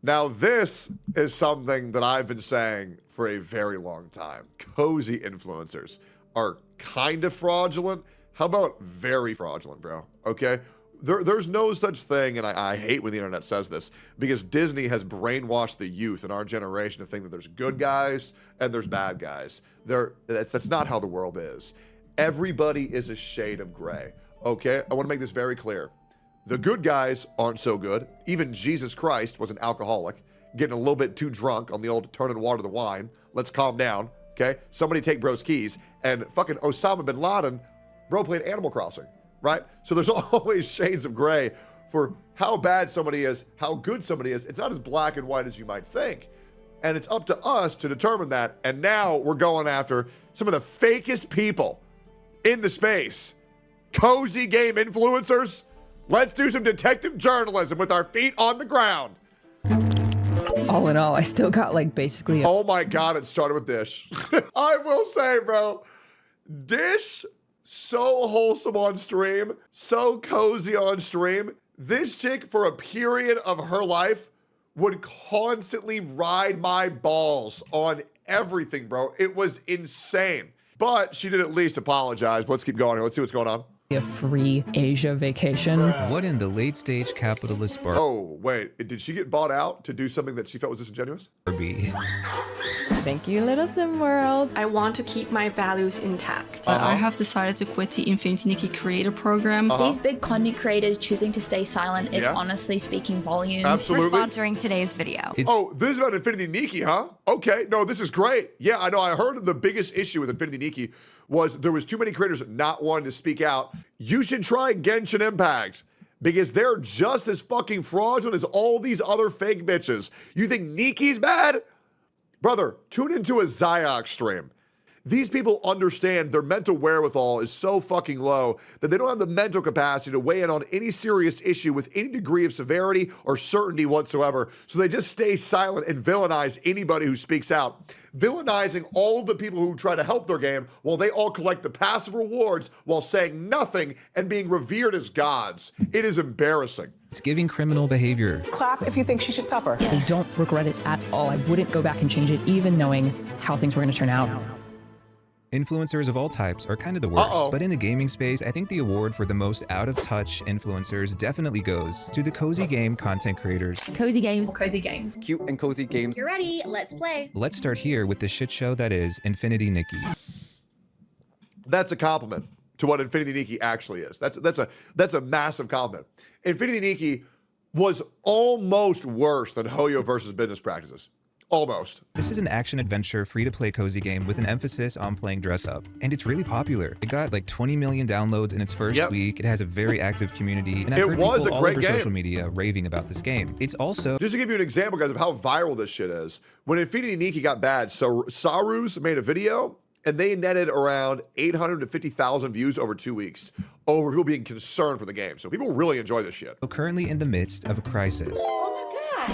Now, this is something that I've been saying for a very long time. Cozy influencers are kind of fraudulent. How about very fraudulent, bro? Okay? There's no such thing, and I hate when the internet says this, because Disney has brainwashed the youth in our generation to think that there's good guys and there's bad guys. That's not how the world is. Everybody is a shade of gray, okay? I want to make this very clear. The good guys aren't so good. Even Jesus Christ was an alcoholic, getting a little bit too drunk on the old turning water to wine. Let's calm down, okay? Somebody take bro's keys. And fucking Osama bin Laden, bro played Animal Crossing, right? So there's always shades of gray for how bad somebody is, how good somebody is. It's not as black and white as you might think. And it's up to us to determine that. And now we're going after some of the fakest people in the space. Cozy game influencers. Let's do some detective journalism with our feet on the ground. All in all, I still got like basically. Oh my God, it started with Dish. I will say, bro, Dish, so wholesome on stream, so cozy on stream. This chick, for a period of her life, would constantly ride my balls on everything, bro. It was insane. But she did at least apologize. Let's keep going here. Let's see what's going on. A free Asia vacation. What in the late stage capitalist Oh, wait. Did she get bought out to do something that she felt was disingenuous? Barbie? Thank you, Little Sim World. I want to keep my values intact. I have decided to quit the Infinity Nikki creator program. These big content creators choosing to stay silent is honestly speaking volumes. Absolutely. We're sponsoring today's video. Oh, this is about Infinity Nikki, huh? Okay, no, this is great. Yeah, I know. I heard the biggest issue with Infinity Nikki was there was too many creators not wanting to speak out. You should try Genshin Impact because they're just as fucking fraudulent as all these other fake bitches. You think Nikki's bad? Brother, tune into a Zyok stream. These people understand their mental wherewithal is so fucking low that they don't have the mental capacity to weigh in on any serious issue with any degree of severity or certainty whatsoever. So they just stay silent and villainize anybody who speaks out, villainizing all the people who try to help their game while they all collect the passive rewards while saying nothing and being revered as gods. It is embarrassing. It's giving criminal behavior. Clap if you think she should suffer. I don't regret it at all. I wouldn't go back and change it, even knowing how things were going to turn out. Influencers of all types are kind of the worst, but in the gaming space, I think the award for the most out-of-touch influencers definitely goes to the cozy game content creators. Cozy games, cozy games. Cute and cozy games. You're ready, let's play. Let's start here with the shit show that is Infinity Nikki. That's a compliment to what Infinity Nikki actually is. That's a massive compliment. Infinity Nikki was almost worse than Hoyo versus business practices. Almost. This is an action-adventure, free-to-play cozy game with an emphasis on playing dress-up, and it's really popular. It got like 20 million downloads in its first week. It has a very active community, and I've heard people all over social media raving about this game. It's also... Just to give you an example, guys, of how viral this shit is, when Infinity Nikki got bad, so Sarus made a video, and they netted around 850,000 views over 2 weeks, over people being concerned for the game. So people really enjoy this shit. Currently in the midst of a crisis.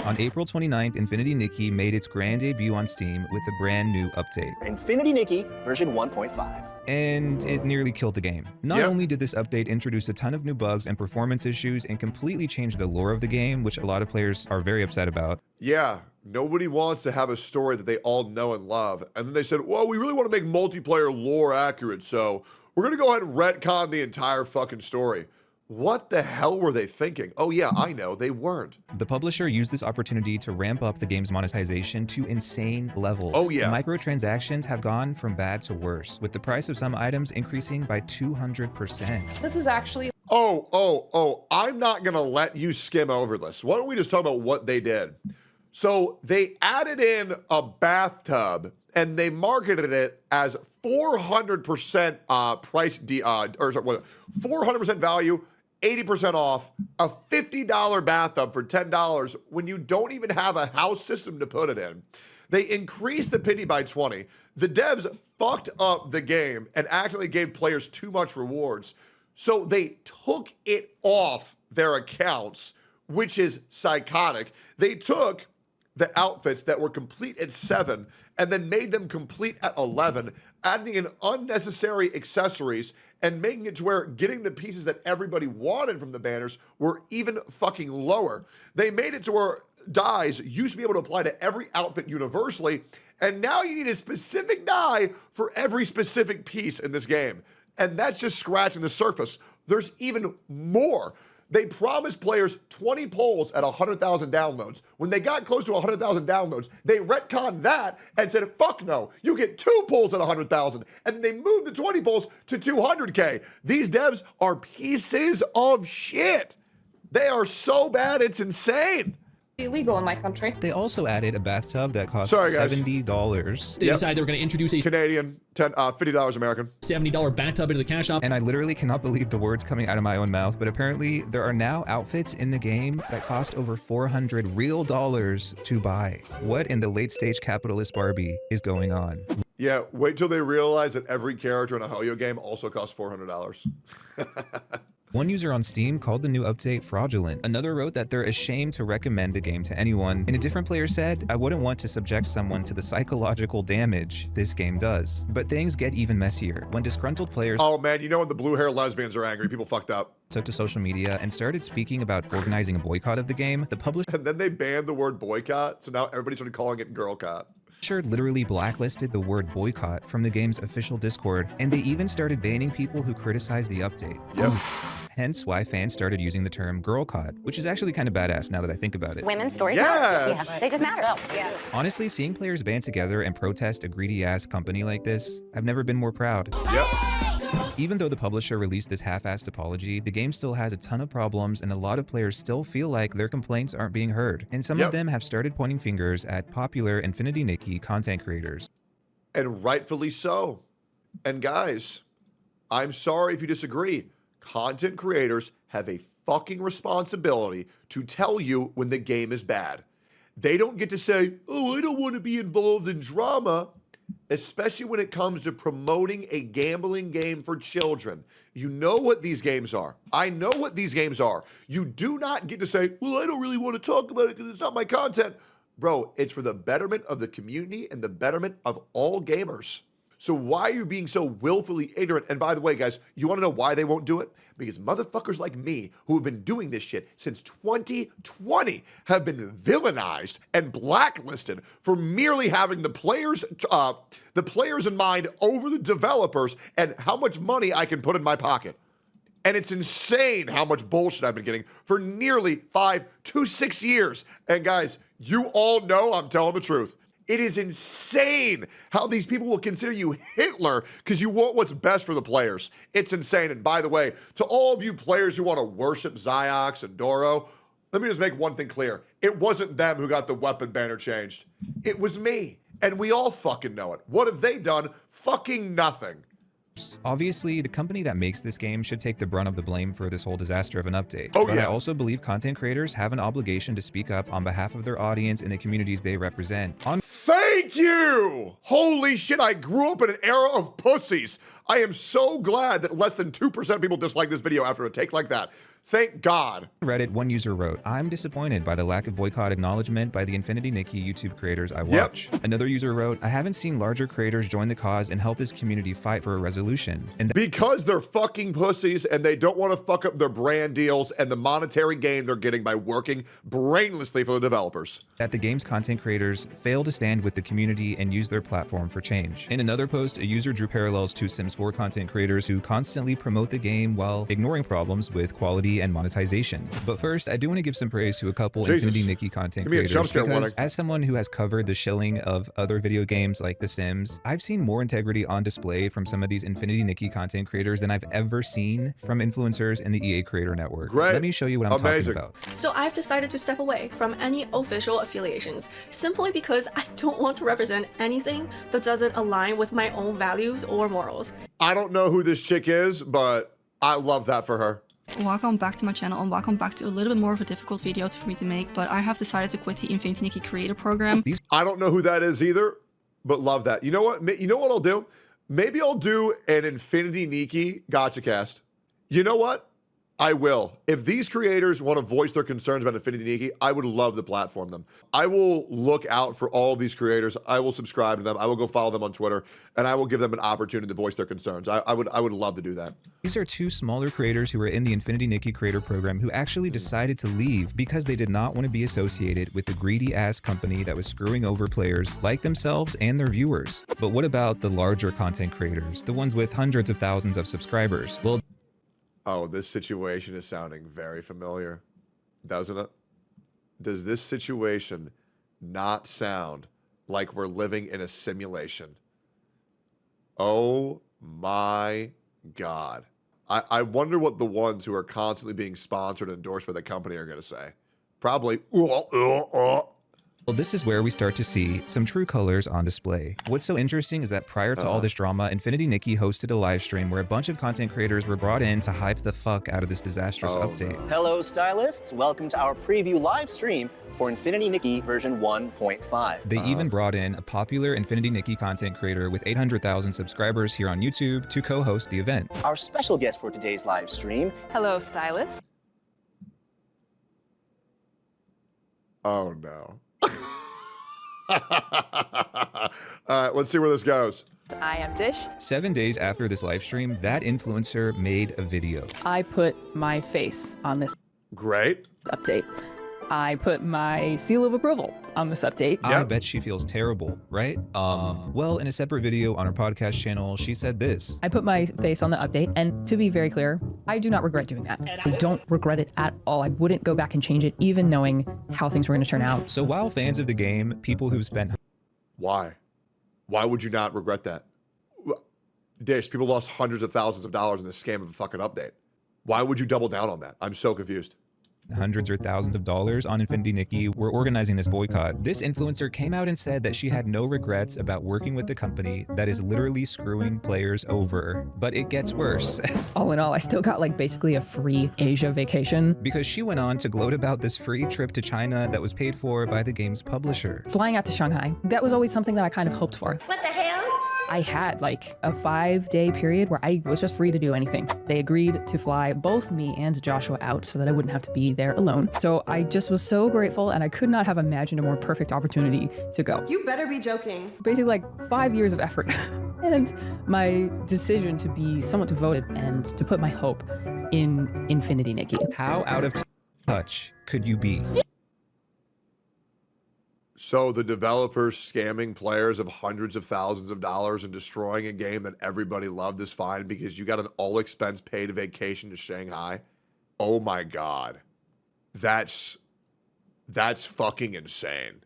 On April 29th, Infinity Nikki made its grand debut on Steam with a brand new update. Infinity Nikki version 1.5. And it nearly killed the game. Not only did this update introduce a ton of new bugs and performance issues and completely change the lore of the game, which a lot of players are very upset about. Yeah, nobody wants to have a story that they all know and love. And then they said, well, we really want to make multiplayer lore accurate, so we're going to go ahead and retcon the entire fucking story. What the hell were they thinking? Oh yeah, I know, they weren't. The publisher used this opportunity to ramp up the game's monetization to insane levels. Oh yeah. Microtransactions have gone from bad to worse, with the price of some items increasing by 200%. This is actually... I'm not gonna let you skim over this. Why don't we just talk about what they did? So they added in a bathtub and they marketed it as 400% 400% value, 80% off, a $50 bathtub for $10 when you don't even have a house system to put it in. They increased the pity by 20. The devs fucked up the game and actually gave players too much rewards. So they took it off their accounts, which is psychotic. They took the outfits that were complete at 7 and then made them complete at 11, adding in unnecessary accessories and making it to where getting the pieces that everybody wanted from the banners were even fucking lower. They made it to where dyes used to be able to apply to every outfit universally, and now you need a specific dye for every specific piece in this game. And that's just scratching the surface. There's even more. They promised players 20 polls at 100,000 downloads. When they got close to 100,000 downloads, they retconned that and said, fuck no, you get 2 polls at 100,000. And then they moved the 20 polls to 200K. These devs are pieces of shit. They are so bad, it's insane. Illegal in my country. They also added a bathtub that cost $70. They decided they were going to introduce a Canadian, $50 American. $70 bathtub into the cash shop. And I literally cannot believe the words coming out of my own mouth, but apparently there are now outfits in the game that cost over $400 real to buy. What in the late stage capitalist Barbie is going on? Yeah, wait till they realize that every character in a Hoyo game also costs $400. One user on Steam called the new update fraudulent. Another wrote that they're ashamed to recommend the game to anyone. And a different player said, I wouldn't want to subject someone to the psychological damage this game does. But things get even messier. When disgruntled players— oh man, you know when the blue-hair lesbians are angry, people fucked up. Took to social media and started speaking about organizing a boycott of the game, the publisher— and then they banned the word boycott, so now everybody started calling it girlcott. Literally blacklisted the word boycott from the game's official Discord, and they even started banning people who criticized the update. Yep. Hence why fans started using the term girlcott, which is actually kind of badass now that I think about it. Women's stories yes. matter. Yeah, they just matter. Yeah. Honestly, seeing players band together and protest a greedy-ass company like this, I've never been more proud. Yep. Even though the publisher released this half-assed apology, the game still has a ton of problems, and a lot of players still feel like their complaints aren't being heard. And some of them have started pointing fingers at popular Infinity Nikki content creators. And rightfully so. And guys, I'm sorry if you disagree. Content creators have a fucking responsibility to tell you when the game is bad. They don't get to say, oh, I don't want to be involved in drama, especially when it comes to promoting a gambling game for children. You know what these games are. I know what these games are. You do not get to say, well, I don't really want to talk about it because it's not my content. Bro, it's for the betterment of the community and the betterment of all gamers. So why are you being so willfully ignorant? And by the way, guys, you want to know why they won't do it? Because motherfuckers like me, who have been doing this shit since 2020, have been villainized and blacklisted for merely having the players in mind over the developers and how much money I can put in my pocket. And it's insane how much bullshit I've been getting for nearly 5 to 6 years. And guys, you all know I'm telling the truth. It is insane how these people will consider you Hitler because you want what's best for the players. It's insane. And by the way, to all of you players who want to worship Ziox and Doro, let me just make one thing clear. It wasn't them who got the weapon banner changed. It was me. And we all fucking know it. What have they done? Fucking nothing. Obviously, the company that makes this game should take the brunt of the blame for this whole disaster of an update. Oh, but yeah. I also believe content creators have an obligation to speak up on behalf of their audience and the communities they represent. Thank you! Holy shit, I grew up in an era of pussies. I am so glad that less than 2% of people dislike this video after a take like that. Thank God. Reddit, one user wrote, I'm disappointed by the lack of boycott acknowledgement by the Infinity Nikki YouTube creators I watch. Another user wrote, I haven't seen larger creators join the cause and help this community fight for a resolution. And because they're fucking pussies and they don't want to fuck up their brand deals and the monetary gain they're getting by working brainlessly for the developers. That the game's content creators fail to stand with the community and use their platform for change. In another post, a user drew parallels to Sims 4 content creators who constantly promote the game while ignoring problems with quality and monetization. But first, I do want to give some praise to a couple Infinity Nikki content creators because as someone who has covered the shilling of other video games like The Sims, I've seen more integrity on display from some of these Infinity Nikki content creators than I've ever seen from influencers in the EA Creator Network. Great. Let me show you what I'm talking about. So I've decided to step away from any official affiliations simply because I don't want to represent anything that doesn't align with my own values or morals. I don't know who this chick is, but I love that for her. Welcome back to my channel and welcome back to a little bit more of a difficult video for me to make, but I have decided to quit the Infinity Nikki creator program. I don't know who that is either, but love that. You know what? You know what I'll do? Maybe I'll do an Infinity Nikki gotcha cast. You know what? I will. If these creators want to voice their concerns about Infinity Nikki, I would love to platform them. I will look out for all of these creators. I will subscribe to them. I will go follow them on Twitter, and I will give them an opportunity to voice their concerns. I would love to do that. These are two smaller creators who were in the Infinity Nikki creator program who actually decided to leave because they did not want to be associated with the greedy-ass company that was screwing over players like themselves and their viewers. But what about the larger content creators, the ones with hundreds of thousands of subscribers? Well, oh, this situation is sounding very familiar, doesn't it? Does this situation not sound like we're living in a simulation? Oh my God. I wonder what the ones who are constantly being sponsored and endorsed by the company are going to say. Probably, Well, this is where we start to see some true colors on display. What's so interesting is that prior to all this drama, Infinity Nikki hosted a live stream where a bunch of content creators were brought in to hype the fuck out of this disastrous update. No. Hello, stylists. Welcome to our preview live stream for Infinity Nikki version 1.5. They even brought in a popular Infinity Nikki content creator with 800,000 subscribers here on YouTube to co-host the event. Our special guest for today's live stream. Hello, stylist. Oh no. All right, let's see where this goes. I am Dish. 7 days after this live stream, that influencer made a video. I put my face on this Great. update. I put my seal of approval on this update. I bet she feels terrible, right? Well, in a separate video on her podcast channel, she said this. I put my face on the update, and to be very clear, I do not regret doing that. I don't regret it at all. I wouldn't go back and change it, even knowing how things were going to turn out. So while fans of the game, people who've spent... Why? Why would you not regret that? Dish, people lost hundreds of thousands of dollars in the scam of a fucking update. Why would you double down on that? I'm so confused. Hundreds or thousands of dollars on Infinity Nikki were organizing this boycott. This influencer came out and said that she had no regrets about working with the company that is literally screwing players over. But it gets worse. All in all, I still got like basically a free Asia vacation. Because she went on to gloat about this free trip to China that was paid for by the game's publisher. Flying out to Shanghai, that was always something that I kind of hoped for. What the hell? I had like a 5-day period where I was just free to do anything. They agreed to fly both me and Joshua out so that I wouldn't have to be there alone. So I just was so grateful, and I could not have imagined a more perfect opportunity to go. You better be joking. Basically like 5 years of effort and my decision to be somewhat devoted and to put my hope in Infinity Nikki. How out of touch could you be? So the developers scamming players of hundreds of thousands of dollars and destroying a game that everybody loved is fine because you got an all-expense paid vacation to Shanghai? Oh my God. That's fucking insane.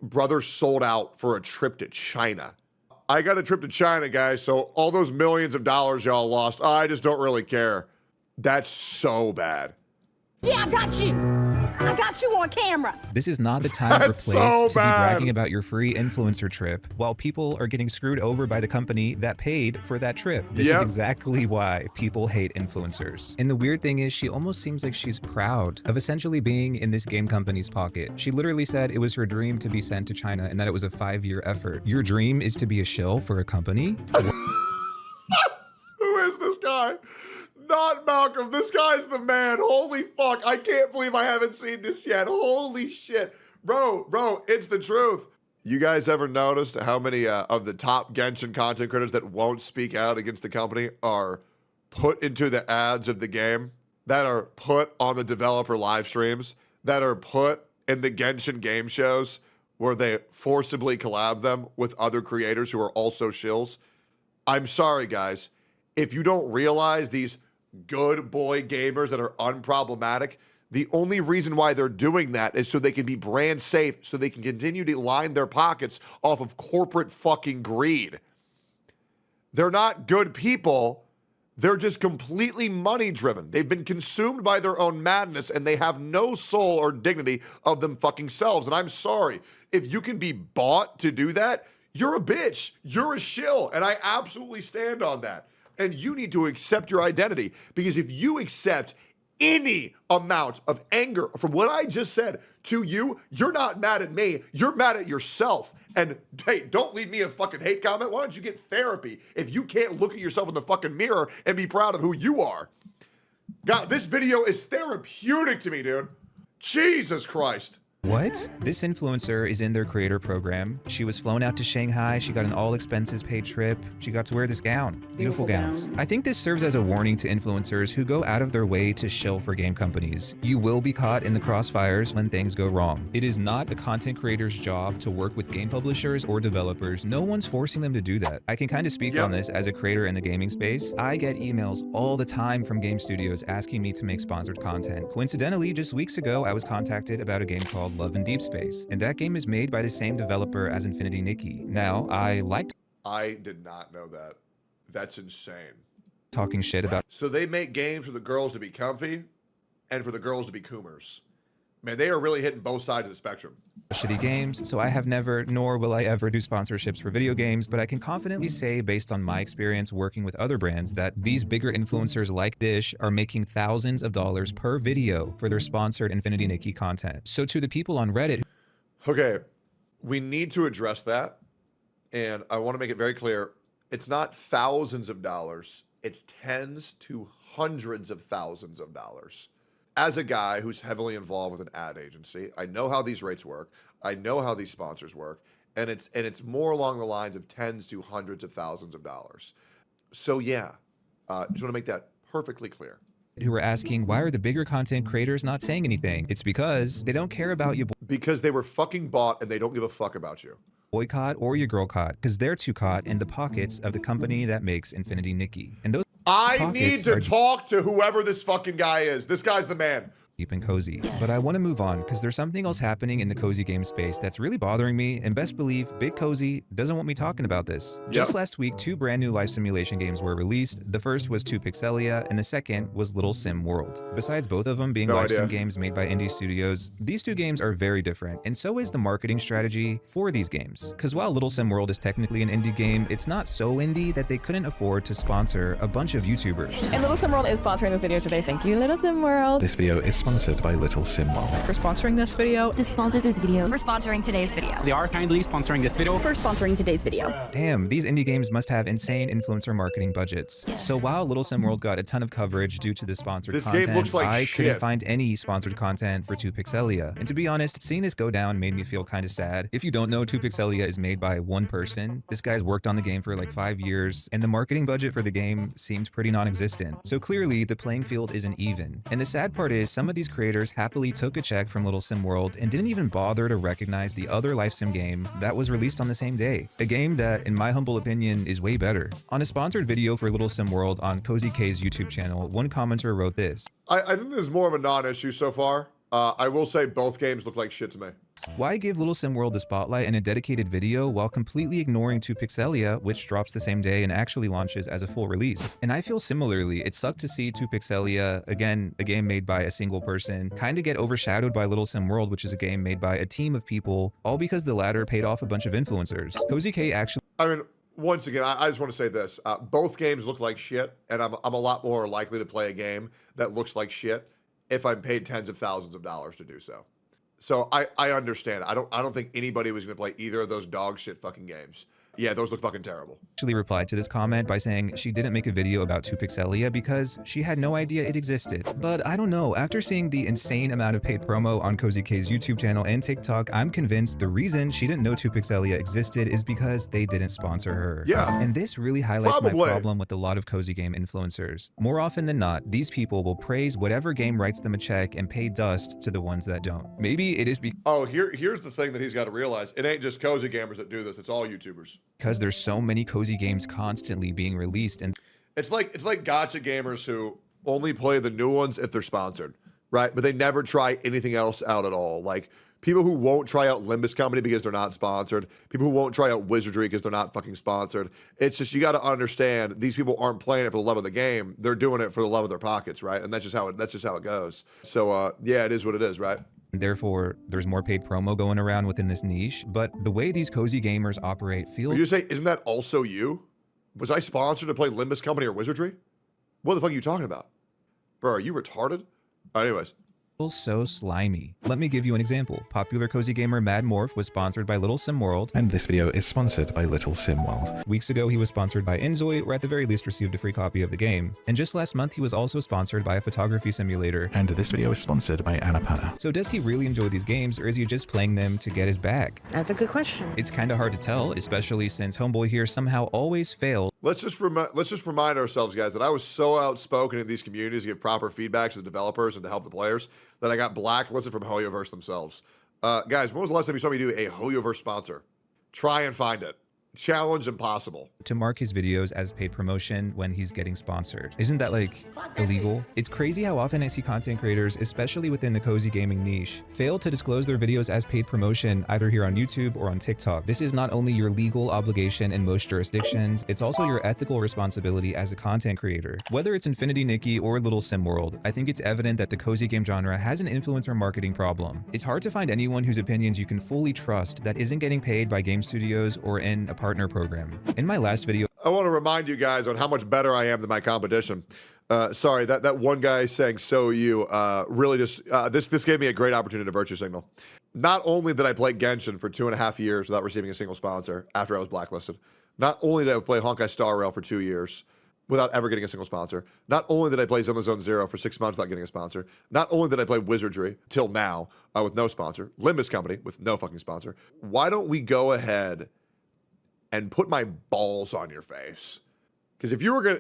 Brother sold out for a trip to China. I got a trip to China, guys, so all those millions of dollars y'all lost, I just don't really care. That's so bad. Yeah, I got you. I got you on camera. This is not the time or place to be bragging about your free influencer trip while people are getting screwed over by the company that paid for that trip. This is exactly why people hate influencers. And the weird thing is she almost seems like she's proud of essentially being in this game company's pocket. She literally said it was her dream to be sent to China and that it was a 5-year effort. Your dream is to be a shill for a company? Who is this guy? Not Malcolm. This guy's the man. Holy fuck. I can't believe I haven't seen this yet. Holy shit. Bro, it's the truth. You guys ever noticed how many of the top Genshin content creators that won't speak out against the company are put into the ads of the game, that are put on the developer live streams, that are put in the Genshin game shows where they forcibly collab them with other creators who are also shills? I'm sorry, guys. If you don't realize these good boy gamers that are unproblematic, the only reason why they're doing that is so they can be brand safe, so they can continue to line their pockets off of corporate fucking greed. They're not good people. They're just completely money driven. They've been consumed by their own madness and they have no soul or dignity of them fucking selves. And I'm sorry, if you can be bought to do that, you're a bitch. You're a shill. And I absolutely stand on that. And you need to accept your identity, because if you accept any amount of anger from what I just said to you, you're not mad at me, you're mad at yourself. And hey, don't leave me a fucking hate comment. Why don't you get therapy if you can't look at yourself in the fucking mirror and be proud of who you are? God, this video is therapeutic to me, dude. Jesus Christ. What? This influencer is in their creator program. She was flown out to Shanghai. She got an all expenses paid trip. She got to wear this gown. Beautiful gowns. I think this serves as a warning to influencers who go out of their way to shill for game companies. You will be caught in the crossfires when things go wrong. It is not a content creator's job to work with game publishers or developers. No one's forcing them to do that. I can kind of speak on this as a creator in the gaming space. I get emails all the time from game studios asking me to make sponsored content. Coincidentally, just weeks ago, I was contacted about a game called Love in Deep Space, and that game is made by the same developer as Infinity Nikki. Now, I did not know that. That's insane. Talking shit about. So they make games for the girls to be comfy and for the girls to be coomers. Man, they are really hitting both sides of the spectrum. Shitty games, so I have never, nor will I ever do sponsorships for video games, but I can confidently say, based on my experience working with other brands, that these bigger influencers like Dish are making thousands of dollars per video for their sponsored Infinity Nikki content. So to the people on Reddit. Okay, we need to address that, and I want to make it very clear. It's not thousands of dollars, it's tens to hundreds of thousands of dollars. As a guy who's heavily involved with an ad agency, I know how these rates work. I know how these sponsors work, and it's more along the lines of tens to hundreds of thousands of dollars. So yeah, just want to make that perfectly clear. Who are asking, why are the bigger content creators not saying anything? It's because they don't care about you. Because they were fucking bought and they don't give a fuck about you. Boycott or your girl caught, because they're too caught in the pockets of the company that makes Infinity Nikki. And those I need to talk to whoever this fucking guy is. This guy's the man. Deep and cozy. But I want to move on because there's something else happening in the cozy game space that's really bothering me, and best believe Big Cozy doesn't want me talking about this. Just last week, 2 brand new life simulation games were released. The first was 2 Pixelia, and the second was Little Sim World. Besides both of them being life sim games made by indie studios, these 2 games are very different, and so is the marketing strategy for these games. Because while Little Sim World is technically an indie game, it's not so indie that they couldn't afford to sponsor a bunch of YouTubers. And Little Sim World is sponsoring this video today. Thank you, Little Sim World. This video is sponsored by Little Sim World. For sponsoring this video. To sponsor this video. For sponsoring today's video. They are kindly sponsoring this video. For sponsoring today's video. Damn, these indie games must have insane influencer marketing budgets. So while Little Sim World got a ton of coverage due to the sponsored content, game looks like I couldn't find any sponsored content for 2 Pixelia. And to be honest, seeing this go down made me feel kind of sad. If you don't know, 2 Pixelia is made by one person. This guy's worked on the game for like 5 years, and the marketing budget for the game seemed pretty non-existent. So clearly, the playing field isn't even. And the sad part is, some of these creators happily took a check from Little Sim World and didn't even bother to recognize the other life sim game that was released on the same day. A game that, in my humble opinion, is way better. On a sponsored video for Little Sim World on Cozy K's YouTube channel, one commenter wrote this. I think this is more of a non-issue so far. I will say both games look like shit to me. Why give Little Sim World the spotlight and a dedicated video while completely ignoring 2 Pixelia, which drops the same day and actually launches as a full release? And I feel similarly, it sucked to see 2 Pixelia, again, a game made by a single person, kind of get overshadowed by Little Sim World, which is a game made by a team of people, all because the latter paid off a bunch of influencers. Cozy K actually... I mean, once again, I just want to say this. Both games look like shit, and I'm a lot more likely to play a game that looks like shit if I'm paid tens of thousands of dollars to do so. So I understand. I don't think anybody was going to play either of those dog shit fucking games. Yeah, those look fucking terrible. Actually replied to this comment by saying she didn't make a video about 2 Pixelia because she had no idea it existed. But I don't know, after seeing the insane amount of paid promo on Cozy K's YouTube channel and TikTok, I'm convinced the reason she didn't know 2 Pixelia existed is because they didn't sponsor her. Yeah. And this really highlights my problem with a lot of cozy game influencers. More often than not, these people will praise whatever game writes them a check and pay dust to the ones that don't. Maybe it is here's the thing that he's got to realize. It ain't just cozy gamers that do this, it's all YouTubers. Because there's so many cozy games constantly being released, and it's like gacha gamers who only play the new ones if they're sponsored, right? But they never try anything else out at all. Like people who won't try out Limbus Company because they're not sponsored, people who won't try out Wizardry because they're not fucking sponsored. It's just, you got to understand, these people aren't playing it for the love of the game, they're doing it for the love of their pockets, right? And that's just how it goes. So yeah, it is what it is, right? Therefore, there's more paid promo going around within this niche, but the way these cozy gamers operate feels... Would you say, isn't that also you? Was I sponsored to play Limbus Company or Wizardry? What the fuck are you talking about? Bro, are you retarded? Anyways, So slimy. Let me give you an example. Popular cozy gamer Mad Morph was sponsored by Little Sim World, and this video is sponsored by Little Sim World. Weeks ago, he was sponsored by Inzoi, or at the very least received a free copy of the game. And just last month, he was also sponsored by a photography simulator. And this video is sponsored by Annapurna. So does he really enjoy these games, or is he just playing them to get his bag? That's a good question. It's kind of hard to tell, especially since Homeboy here somehow always failed. Let's just remind ourselves, guys, that I was so outspoken in these communities to give proper feedback to the developers and to help the players that I got blacklisted from HoYoverse themselves. Guys, when was the last time you saw me do a HoYoverse sponsor? Try and find it. Challenge impossible. To mark his videos as paid promotion when he's getting sponsored. Isn't that like illegal? It's crazy how often I see content creators, especially within the cozy gaming niche, fail to disclose their videos as paid promotion either here on YouTube or on TikTok. This is not only your legal obligation in most jurisdictions, it's also your ethical responsibility as a content creator. Whether it's Infinity Nikki or Little Sim World, I think it's evident that the cozy game genre has an influencer marketing problem. It's hard to find anyone whose opinions you can fully trust that isn't getting paid by game studios or in a partner program. In my last video, I want to remind you guys on how much better I am than my competition. Sorry, that one guy saying "so you" really just this gave me a great opportunity to virtue signal. Not only did I play Genshin for 2.5 years without receiving a single sponsor after I was blacklisted, not only did I play Honkai Star Rail for 2 years without ever getting a single sponsor, not only did I play Zenless Zone Zero for 6 months without getting a sponsor, not only did I play Wizardry till now with no sponsor, Limbus Company with no fucking sponsor. Why don't we go ahead and put my balls on your face? Because if you're going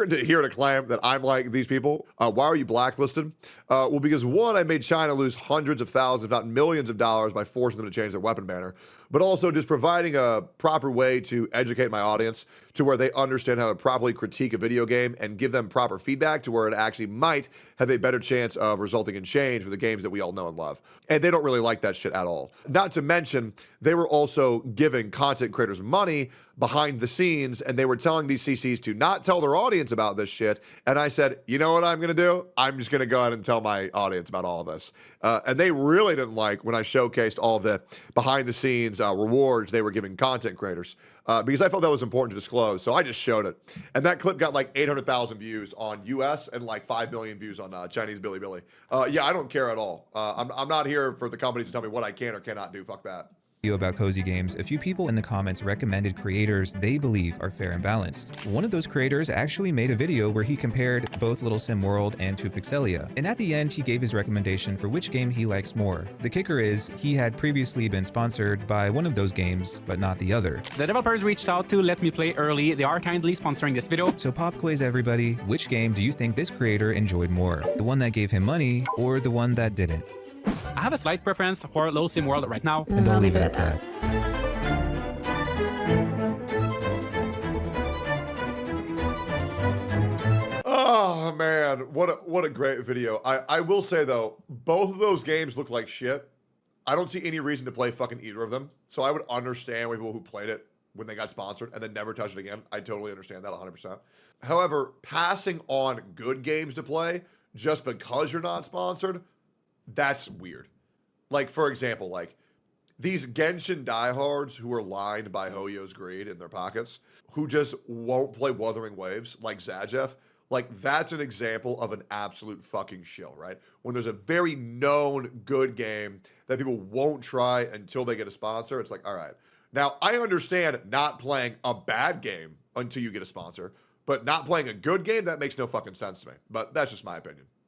to hear to claim that I'm like these people, why are you blacklisted? Well, because one, I made China lose hundreds of thousands, if not millions of dollars by forcing them to change their weapon banner, but also just providing a proper way to educate my audience to where they understand how to properly critique a video game and give them proper feedback to where it actually might have a better chance of resulting in change for the games that we all know and love. And they don't really like that shit at all. Not to mention, they were also giving content creators money behind the scenes, and they were telling these CCs to not tell their audience about this shit. And I said, you know what I'm going to do? I'm just going to go ahead and tell my audience about all of this. And they really didn't like when I showcased all of the behind the scenes rewards they were giving content creators, because I felt that was important to disclose. So I just showed it. And that clip got like 800,000 views on US and like 5 million views on Chinese Bilibili. Yeah, I don't care at all. I'm not here for the companies to tell me what I can or cannot do. Fuck that. About cozy games, a few people in the comments recommended creators they believe are fair and balanced. One of those creators actually made a video where he compared both Little Sim World and 2Pixelia, and at the end he gave his recommendation for which game he likes more. The kicker is, he had previously been sponsored by one of those games, but not the other. The developers reached out to let me play early. They are kindly sponsoring this video. So pop quiz everybody, which game do you think this creator enjoyed more? The one that gave him money, or the one that didn't? I have a slight preference for Little Sim World right now. And I'll leave it at that. Oh man, what a great video. I will say though, both of those games look like shit. I don't see any reason to play fucking either of them. So I would understand people who played it when they got sponsored and then never touched it again. I totally understand that 100%. However, passing on good games to play just because you're not sponsored, that's weird. Like, for example, like these Genshin diehards who are lined by Hoyo's greed in their pockets, who just won't play Wuthering Waves like Zajeff, like that's an example of an absolute fucking shill, right? When there's a very known good game that people won't try until they get a sponsor, it's like, all right. Now, I understand not playing a bad game until you get a sponsor, but not playing a good game, that makes no fucking sense to me. But that's just my opinion.